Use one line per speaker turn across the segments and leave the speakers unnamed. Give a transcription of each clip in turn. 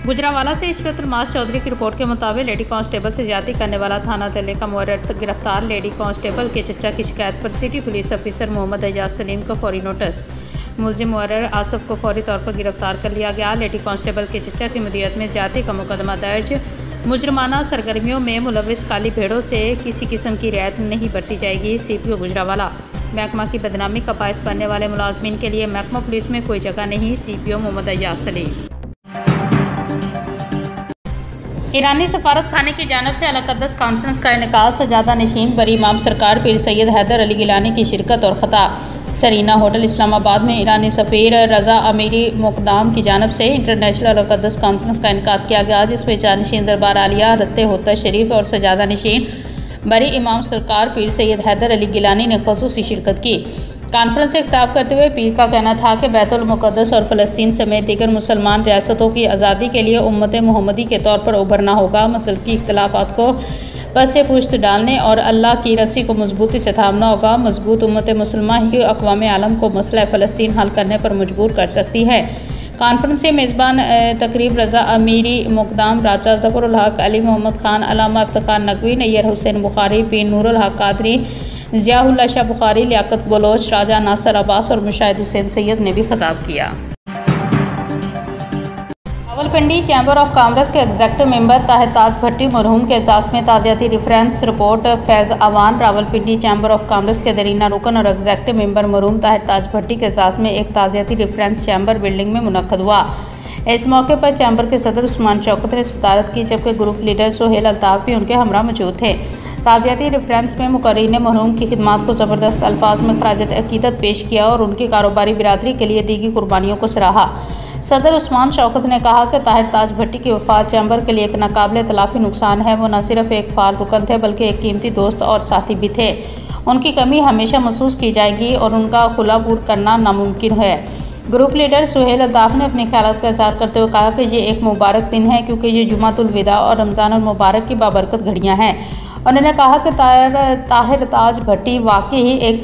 गुजरांवाला से इशरत मास चौधरी की रिपोर्ट के मुताबिक लेडी कांस्टेबल से ज्यादती करने वाला थाना तले का मुअर्रर गिरफ्तार लेडी कांस्टेबल के चचा की शिकायत पर city police officer Mohammad Ejaz Salim को फौरी नोटिस। मुलजिम मुअर्रर आसफ को फौरी तौर पर गिरफ्तार कर लिया गया। लेडी कांस्टेबल के चचा की मुदियत में ज्यादती का मुकदमा दर्ज। मुजरमाना सरगर्मियों में मुलविस काली भेड़ों से किसी किस्म की रियायत नहीं बरती जाएगी। CPO गुजरांवाला। महकमा की बदनामी का बायस बनने वाले मुलाजमीन के लिए महकमा पुलिस में कोई जगह नहीं। CPO मोहम्मद एजाज सलीम। ईरानी सफारत खाने की जानब से अल-अक़दस कॉन्फ्रेंस का इनेकाद। सजादा नशीन बरी इमाम सरकार पीर सैयद हैदर अली गिलानी की शिरकत और ख़ताब। सरीना होटल इस्लामाबाद में ईरानी सफ़ीर रज़ा अमीरी मुक़दाम की जानब से इंटरनेशनल अल-अक़दस कॉन्फ्रेंस का इनेकाद किया गया, जिसमें जानशीन दरबार आलिया रत्ते होता शरीफ और सजादा नशीन बरी इमाम सरकार पीर सैयद हैदर अली गिलानी ने ख़ुसूसी शिरकत की। कॉन्फ्रेंस से खिताब करते हुए पीर का कहना था कि बैतुल मुक़द्दस और फ़लस्तीन समेत दीगर मुसलमान रियासतों की आज़ादी के लिए उम्मत मुहम्मदी के तौर पर उभरना होगा। मसलकी इख्तलाफात को पस पुश्त डालने और अल्लाह की रस्सी को मजबूती से थामना होगा। मजबूत उम्मत मुसलमा ही अक़वाम आलम को मसला फ़लस्तीन हल करने पर मजबूर कर सकती है। कॉन्फ्रेंस के मेज़बान तकरीब रज़ा अमीरी मुक़दाम राजा ज़फ़रुल हक अली मोहम्मद ख़ान अल्लामा इफ्तिख़ार नकवी नैयर हुसैन बुखारी पीर नूरुल हक कादरी ज़ियाउल्लाह शाह बुखारी लियाकत बलोच राजा नासर अब्बास और मुशाहिद हुसैन सैयद ने भी खिताब किया। रावलपिंडी चैम्बर ऑफ कॉमर्स के एग्जेक्टिव मेंबर ताहिर ताज भट्टी मरहूम के एजाज़ में ताज़ियाती reference report. Faiz Awan Rawalpindi chamber of commerce के दरीना रुकन और एग्जेक्टिव मेंबर मरहूम ताहिर ताज भट्टी के एजाज़ में एक ताज़ियाती रेफरेंस चैम्बर बिल्डिंग में मुनक़्क़द हुआ। इस मौके पर चैम्बर के सदर उस्मान शौकत ने सदारत की, जबकि ग्रुप लीडर सोहेल अल्ताफ़ भी उनके हमरा मौजूद थे। ताज़ियाती रेफरेंस में मुकर्रीन ने मरहूम की खिदमात को ज़बरदस्त अल्फाज में खराजत अक़ीदत पेश किया और उनकी कारोबारी बिरादरी के लिए दी गई कुर्बानियों को सराहा। सदर उस्मान शौकत ने कहा कि ताहिर ताज भट्टी की वफ़ात चैम्बर के लिए एक नाकाबिले तलाफ़ी नुकसान है। वो न सिर्फ एक फ़ाल रुकन थे बल्कि एक कीमती दोस्त और साथी भी थे। उनकी कमी हमेशा महसूस की जाएगी और उनका खुला पूर करना नामुमकिन है। ग्रुप लीडर सोहेल अल्ताफ़ ने अपने ख्यालात का इज़हार करते हुए कहा कि ये एक मुबारक दिन है, क्योंकि ये जुमातुल विदा और रमज़ानुल मुबारक की बाबरकत घड़ियाँ हैं। उन्होंने कहा कि ताहिर ताज भट्टी वाकई ही एक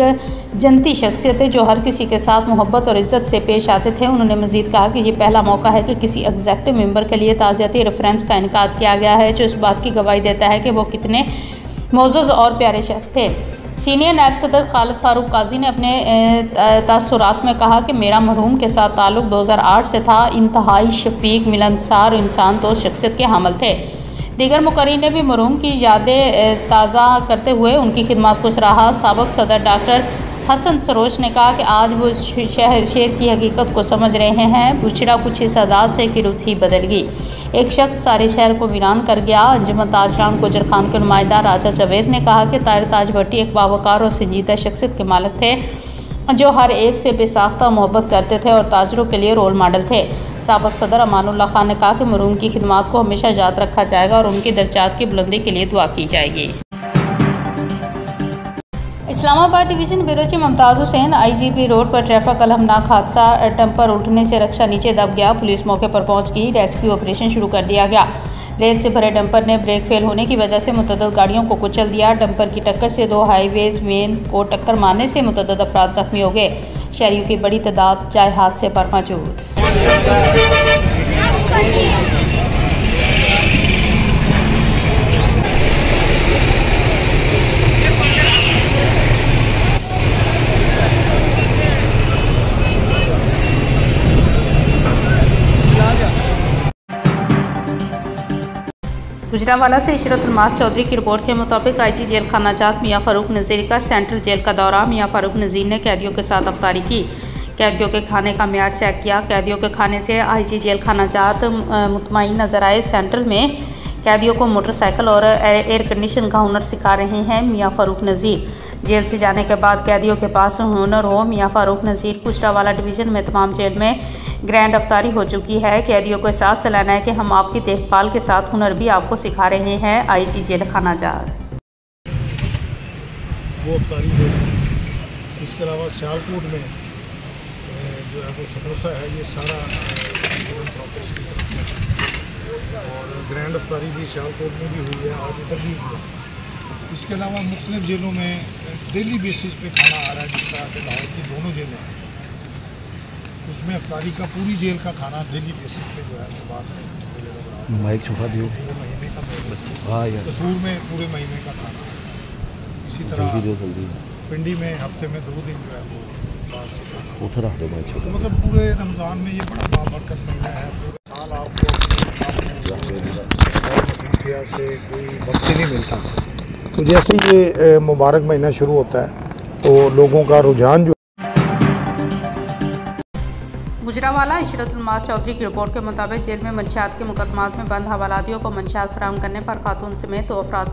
जनती शख्सियत है जो हर किसी के साथ मोहब्बत और इज़्ज़त से पेश आते थे। उन्होंने मज़ीद कहा कि ये पहला मौका है कि किसी एग्जेक्टिव मेंबर के लिए ताज़ियाती रेफरेंस का इनेकाद किया गया है, जो इस बात की गवाही देता है कि वो कितने मोअज़्ज़ज़ और प्यारे शख्स थे। सीनियर नायब सदर खालिद फारूक काजी ने अपने तासुरात में कहा कि मेरा मरहूम के साथ ताल्लुक़ 2008 से था। इंतहाई शफीक मिलनसार इंसान तो शख्सियत के हामिल थे। दीगर मुकर्रीन ने भी मरहूम की यादें ताज़ा करते हुए उनकी खिदमत को सराहा। साबिक़ सदर डॉक्टर हसन सरोज ने कहा कि आज वो शेर की हकीकत को समझ रहे हैं। बुछड़ा कुछ इस अंदाज से कि रुत ही बदल गई। एक शख्स सारे शहर को वीरान कर गया। अंजुमन ताजराम गुजर खान के नुमाइंदा राजा जावेद ने कहा कि ताहिर ताज भट्टी एक बावकार और संजीदा शख्सियत के मालिक थे, जो हर एक से बेसाख्ता मोहब्बत करते थे और ताजरों के लिए रोल मॉडल थे। साबिक़ सदर अमानुल्लाह खान ने कहा कि मरहूम की खिदमत को हमेशा याद रखा जाएगा और उनकी दर्जात की बुलंदी के लिए दुआ की जाएगी। Islamabad division bureau chief Mumtaz Hussain IGP road पर ट्रैफिक अलहमनाक हादसा। डंपर उल्टने से रक्षा नीचे दब गया। पुलिस मौके पर पहुंच गई। रेस्क्यू ऑपरेशन शुरू कर दिया गया। रेत से भरे डंपर ने ब्रेक फेल होने की वजह से मुतअद्दिद गाड़ियों को कुचल दिया। डंपर की टक्कर से 2 हाईवेज वेन को टक्कर मारने से मुतअद्दिद अफराद जख्मी हो गए। शहरियों की बड़ी तादाद जाए हादसे पर मौजूद। गुजरांवाला से इशरत मास चौधरी की रिपोर्ट के मुताबिक IG जेल खाना जात मियाँ फ़ारूक नज़ीर का सेंट्रल जेल का दौरा। मियाँ फ़ारूक नज़ीर ने कैदियों के साथ अफ्तारी की। कैदियों के खाने का म्यार चेक किया। कैदियों के खाने से IG जेल खाना जात मुतमईन नजर आए। सेंट्रल में कैदियों को मोटरसाइकिल और एयर कंडीशन का हुनर सिखा रहे हैं मियाँ फ़ारूक नज़ीर। जेल से जाने के बाद कैदियों के पास हुनर हो। मियाँ फ़ारूक नज़ीर गुजरांवाला डिवीज़न में तमाम जेल में ग्रैंड अफ्तारी हो चुकी है। कैदियों को एहसास दिलाना है कि हम आपकी देखभाल के साथ हुनर भी आपको सिखा रहे हैं। IG जेल खाना जात
वो अफ्तारी है। इसके अलावा सियालकोट में जो है वो समोसा है, ये सारा और ग्रैंड अफ्तारी भी सियालकोट में भी हुई है, आज इधर भी हुई है। इसके अलावा मुख्तलिफ जेलों में डेली बेसिस पे खाना आ रहा है, जिस तरह के लाहौर की दोनों जेलें हैं, उसमें अफ्तारी का पूरी जेल का खाना डेली बेसिस पे जो है बाहर से मिलेगा।
माइक छुपा दियो।
पूरे महीने का
हाँ यार,
कसूर में पूरे महीने का खाना। इसी
जल्दी
तरह
दो जल्दी।
पिंडी में हफ्ते में 2 दिन जो है वो बाहर से खाना।
उधर रख दो माइक
तो
छुपा।
मतलब पूरे रमज़ान में ये बड़ा बाबरकत महीना है। पूरे साल आपको मसरूफियत से कोई वक्त ही नहीं मिलता। तो जैसे ही ये मुबारक महीना शुरू होता है तो लोगों का रुझान जो
गुजरावाला इशरतुल मास चौधरी की रिपोर्ट के मुताबिक जेल में मंशियात के मुकदमात में बंद हवालातियों को मंशियात फराहम करने पर खातून समेत 2 अफराद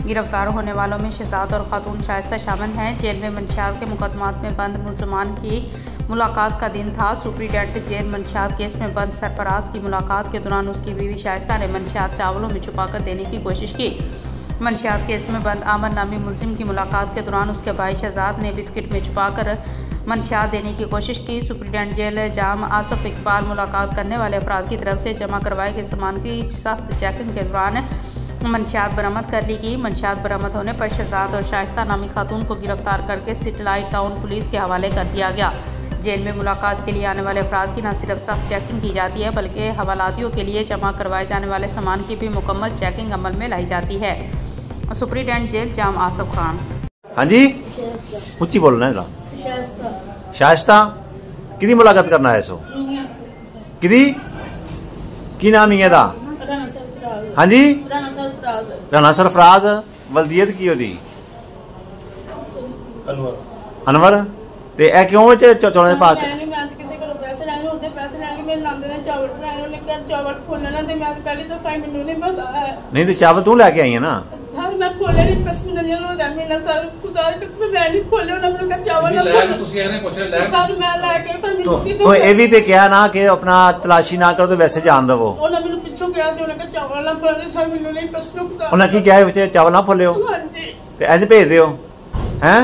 गिरफ्तार होने वालों में शहजाद और खातून शाइस्ता शामिल हैं। जेल में मंशियात के मुकदमात में बंद मुलजमान की मुलाकात का दिन था। सुप्रीडेंट जेल मंशियात केस में बंद सरफराज की मुलाकात के दौरान उसकी बीवी शाइस्ता ने मंशियात चावलों में छुपाकर देने की कोशिश की। मंशियात केस में बंद आमर नामी मुलजिम की मुलाकात के दौरान उसके भाई शहजाद ने बिस्किट में छुपाकर मंशियात देने की कोशिश की। सुप्रीडेंट जेल जाम आसफ इकबाल मुलाकात करने वाले अफराद की तरफ से जमा करवाए गए सामान की सख्त चेकिंग के दौरान मंशियात बरामद कर ली गई। मंशियात बरामद होने पर शहजाद और शाइस्ता नामी खातून को गिरफ्तार करके सिटलाइट टाउन पुलिस के हवाले कर दिया गया। जेल में मुलाकात के लिए आने वाले अफराद की न सिर्फ सख्त चेकिंग की जाती है बल्कि हवालातियों के लिए जमा करवाए जाने वाले सामान की भी मुकम्मल चेकिंग अमल में लाई जाती है। सुप्रीडेंट जेल जाम आसफ खान।
हाँ जी, उच्ची बोलना है। शाइस्ता किदी मुलाकात करना है सो किदी की नाम ही दा? हाँ जी, राना सरफराज। वल्दियत की होदी? अनवर। ते ए क्यों विच चौले पा के नहीं? तो चावल तू लैके आई है ना? तो ये भी तो क्या ना कि अपना तलाशी ना करो तो वैसे जान दवो। उन्हें की क्या चावल ना फुल्यो ते इंज भेज दियो हैं?